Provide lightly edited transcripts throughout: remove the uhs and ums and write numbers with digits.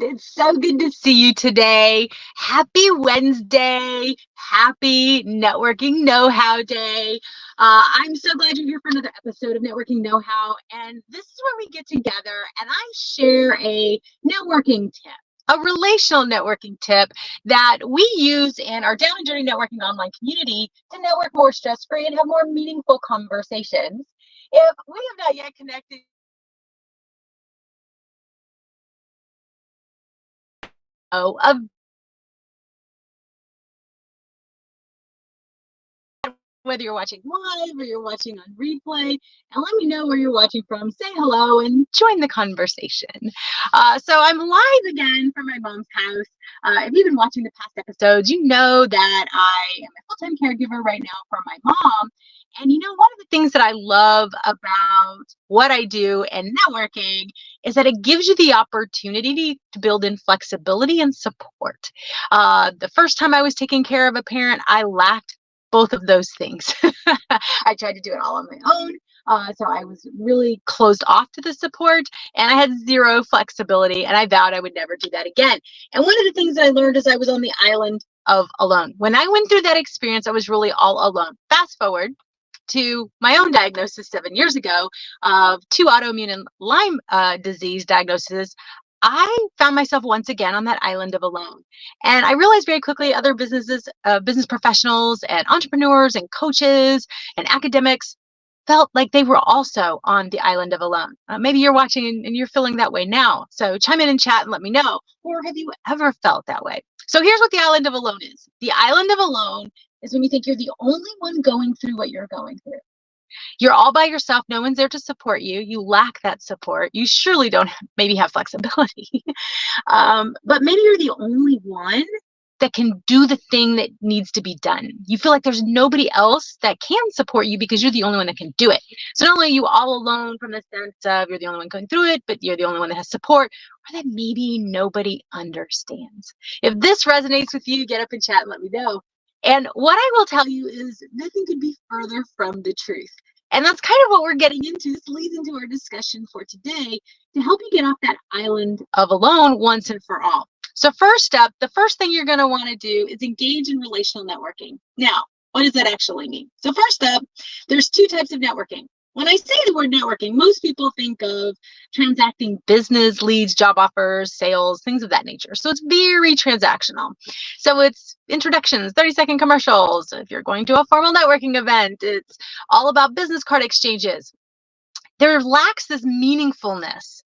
It's so good to see you today. Happy Wednesday. Happy Networking Know-How Day. I'm so glad you're here for another episode of Networking Know-How. And this is where we get together and I share a networking tip, a relational networking tip that we use in our Down and Dirty Networking online community to network more stress-free and have more meaningful conversations. If we have not yet connected, of whether you're watching live or you're watching on replay, and let me know where you're watching from. Say hello and join the conversation. So I'm live again from my mom's house. If you've been watching the past episodes, you know that I am a full-time caregiver right now for my mom. And you know, one of the things that I love about what I do and networking is that it gives you the opportunity to build in flexibility and support. The first time I was taking care of a parent, I lacked both of those things. I tried to do it all on my own. So I was really closed off to the support and I had zero flexibility, and I vowed I would never do that again. And one of the things that I learned is I was on the island of alone. When I went through that experience, I was really all alone. Fast forward to my own diagnosis 7 years ago of 2 autoimmune and Lyme disease diagnoses. I found myself once again on that island of alone. And I realized very quickly other businesses, business professionals and entrepreneurs and coaches and academics felt like they were also on the island of alone. Maybe you're watching and you're feeling that way now. So chime in chat and let me know. Or have you ever felt that way? So here's what the island of alone is. The island of alone is when you think you're the only one going through what you're going through. You're all by yourself. No one's there to support you. You lack that support. You surely don't maybe have flexibility. But maybe you're the only one that can do the thing that needs to be done. You feel like there's nobody else that can support you because you're the only one that can do it. So not only are you all alone from the sense of you're the only one going through it, but you're the only one that has support, or that maybe nobody understands. If this resonates with you, get up and chat and let me know. And what I will tell you is nothing could be further from the truth. And that's kind of what we're getting into. This leads into our discussion for today to help you get off that island of alone once and for all. So first up, the first thing you're going to want to do is engage in relational networking. Now, what does that actually mean? So first up, there's 2 types of networking. When I say the word networking, most people think of transacting business leads, job offers, sales, things of that nature. So it's very transactional. So it's introductions, 30-second commercials. If you're going to a formal networking event, it's all about business card exchanges. There lacks this meaningfulness.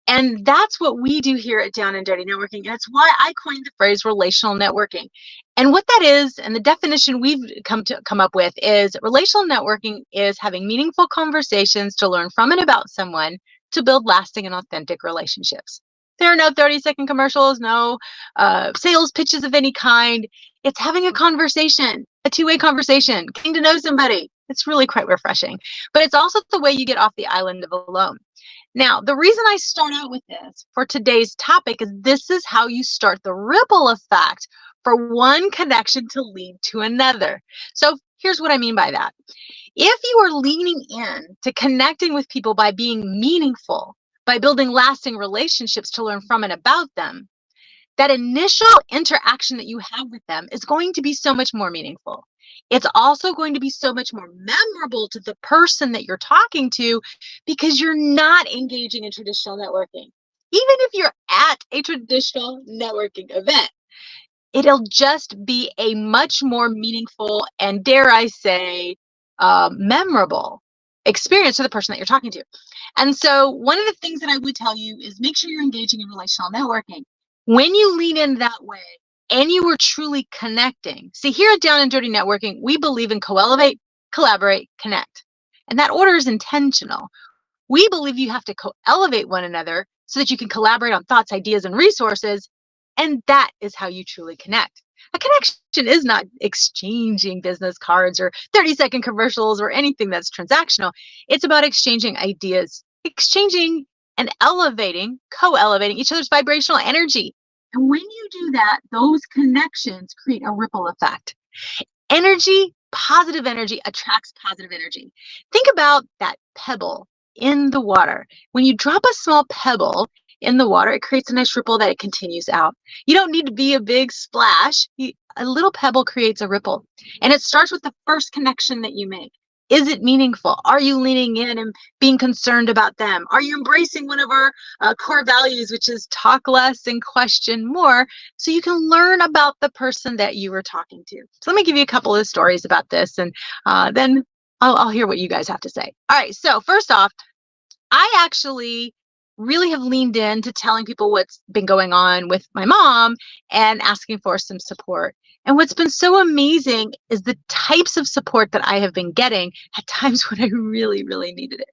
And that's what we do here at Down and Dirty Networking. And it's why I coined the phrase relational networking. And what that is, and the definition we've come up with, is relational networking is having meaningful conversations to learn from and about someone to build lasting and authentic relationships. There are no 30-second commercials, no sales pitches of any kind. It's having a conversation, a 2-way conversation, getting to know somebody. It's really quite refreshing. But it's also the way you get off the island of alone. Now, the reason I start out with this for today's topic is this is how you start the ripple effect for one connection to lead to another. So here's what I mean by that. If you are leaning in to connecting with people by being meaningful, by building lasting relationships to learn from and about them, that initial interaction that you have with them is going to be so much more meaningful. It's also going to be so much more memorable to the person that you're talking to because you're not engaging in traditional networking. Even if you're at a traditional networking event, it'll just be a much more meaningful and, dare I say, memorable experience for the person that you're talking to. And so one of the things that I would tell you is make sure you're engaging in relational networking. When you lean in that way and you are truly connecting. See, here at Down and Dirty Networking, we believe in co-elevate, collaborate, connect. And that order is intentional. We believe you have to co-elevate one another so that you can collaborate on thoughts, ideas, and resources. And that is how you truly connect. A connection is not exchanging business cards or 30-second commercials or anything that's transactional. It's about exchanging ideas, exchanging and elevating, co-elevating each other's vibrational energy. And when you do that, those connections create a ripple effect. Energy, positive energy attracts positive energy. Think about that pebble in the water. When you drop a small pebble, in the water, it creates a nice ripple that it continues out. You don't need to be a big splash. A little pebble creates a ripple. And it starts with the first connection that you make. Is it meaningful? Are you leaning in and being concerned about them? Are you embracing one of our core values, which is talk less and question more, so you can learn about the person that you were talking to? So let me give you a couple of stories about this, and then I'll hear what you guys have to say. All right, so first off, I actually really have leaned into telling people what's been going on with my mom and asking for some support. And what's been so amazing is the types of support that I have been getting at times when I really, really needed it.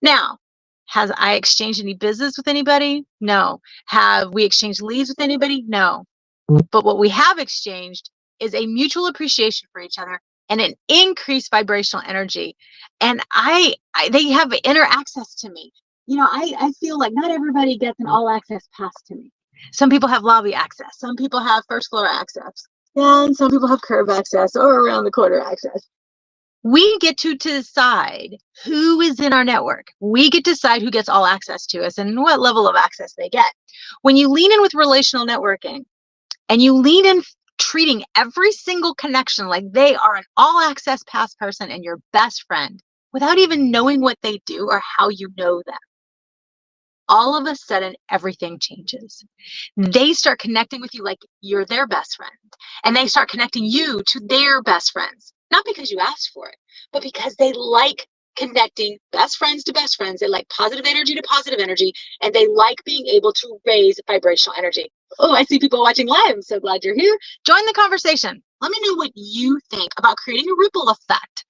Now, has I exchanged any business with anybody? No. Have we exchanged leads with anybody? No. But what we have exchanged is a mutual appreciation for each other and an increased vibrational energy. And they have inner access to me. I feel like not everybody gets an all access pass to me. Some people have lobby access. Some people have first floor access. And some people have curb access or around the corner access. We get to decide who is in our network. We get to decide who gets all access to us and what level of access they get. When you lean in with relational networking and you lean in treating every single connection like they are an all access pass person and your best friend without even knowing what they do or how you know them, all of a sudden, everything changes. They start connecting with you like you're their best friend, and they start connecting you to their best friends, not because you asked for it, but because they like connecting best friends to best friends. They like positive energy to positive energy, and they like being able to raise vibrational energy. Oh, I see people watching live. I'm so glad you're here. Join the conversation. Let me know what you think about creating a ripple effect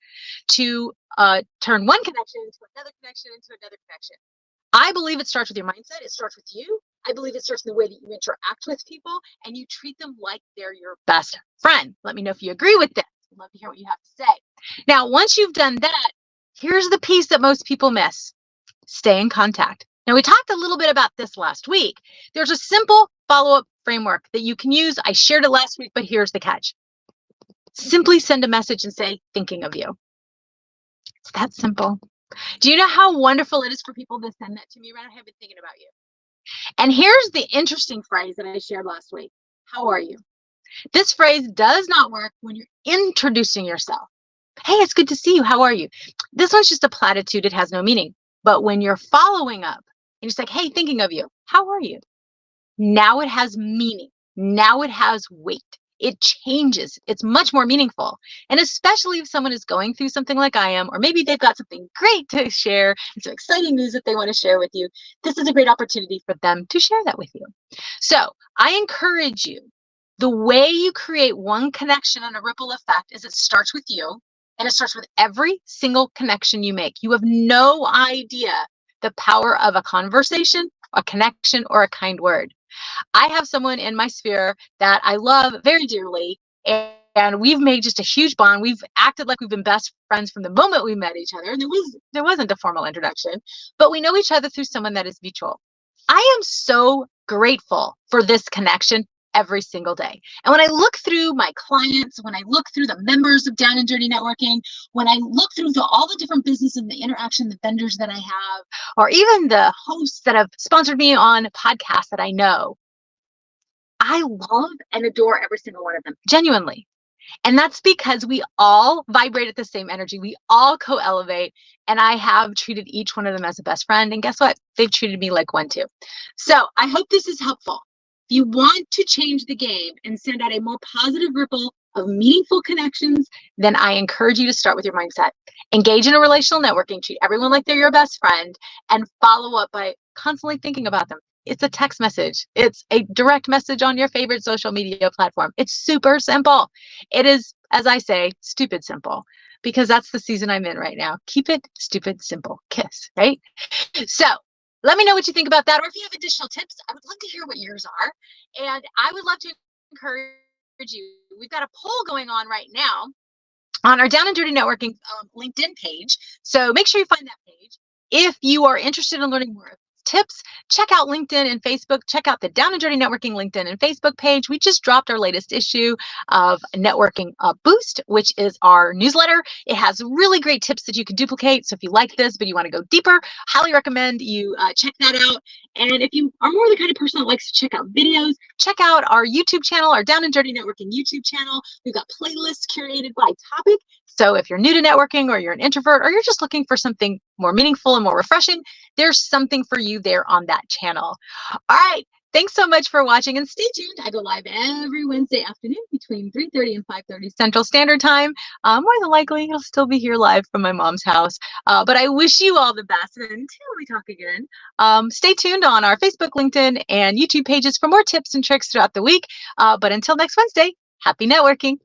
to turn one connection into another connection into another connection. I believe it starts with your mindset. It starts with you. I believe it starts in the way that you interact with people and you treat them like they're your best friend. Let me know if you agree with this. I'd love to hear what you have to say. Now, once you've done that, here's the piece that most people miss. Stay in contact. Now, we talked a little bit about this last week. There's a simple follow-up framework that you can use. I shared it last week, but here's the catch. Simply send a message and say, thinking of you. It's that simple. Do you know how wonderful it is for people to send that to me? Right? I have been thinking about you. And here's the interesting phrase that I shared last week. How are you? This phrase does not work when you're introducing yourself. Hey, it's good to see you. How are you? This one's just a platitude. It has no meaning. But when you're following up and you're like, hey, thinking of you. How are you? Now it has meaning. Now it has weight. It changes. It's much more meaningful. And especially if someone is going through something like I am, or maybe they've got something great to share and some exciting news that they want to share with you, this is a great opportunity for them to share that with you. So I encourage you, the way you create one connection and a ripple effect is it starts with you, and it starts with every single connection you make. You have no idea the power of a conversation, a connection, or a kind word. I have someone in my sphere that I love very dearly, and we've made just a huge bond. We've acted like we've been best friends from the moment we met each other. And there wasn't a formal introduction, but we know each other through someone that is mutual. I am so grateful for this connection every single day. And when I look through my clients, when I look through the members of Down and Dirty Networking, when I look through all the different business and the interaction, the vendors that I have, or even the hosts that have sponsored me on podcasts that I know, I love and adore every single one of them, genuinely. And that's because we all vibrate at the same energy. We all co-elevate. And I have treated each one of them as a best friend. And guess what? They've treated me like one too. So I hope this is helpful. If you want to change the game and send out a more positive ripple of meaningful connections, then I encourage you to start with your mindset. Engage in a relational networking, treat everyone like they're your best friend, and follow up by constantly thinking about them. It's a text message. It's a direct message on your favorite social media platform. It's super simple. It is, as I say, stupid simple, because that's the season I'm in right now. Keep it stupid, simple, KISS, right? So let me know what you think about that. Or if you have additional tips, I would love to hear what yours are. And I would love to encourage you. We've got a poll going on right now on our Down and Dirty Networking LinkedIn page. So make sure you find that page. If you are interested in learning more tips, check out LinkedIn and Facebook. Check out the Down and Dirty Networking LinkedIn and Facebook page. We just dropped our latest issue of Networking Boost, which is our newsletter. It has really great tips that you can duplicate. So if you like this, but you want to go deeper, highly recommend you check that out. And if you are more the kind of person that likes to check out videos, check out our YouTube channel, our Down and Dirty Networking YouTube channel. We've got playlists curated by topic. So if you're new to networking, or you're an introvert, or you're just looking for something more meaningful and more refreshing, there's something for you there on that channel. All right. Thanks so much for watching, and stay tuned. I go live every Wednesday afternoon between 3:30 and 5:30 Central Standard Time. More than likely, I'll still be here live from my mom's house. But I wish you all the best. And until we talk again, stay tuned on our Facebook, LinkedIn, and YouTube pages for more tips and tricks throughout the week. But until next Wednesday, happy networking.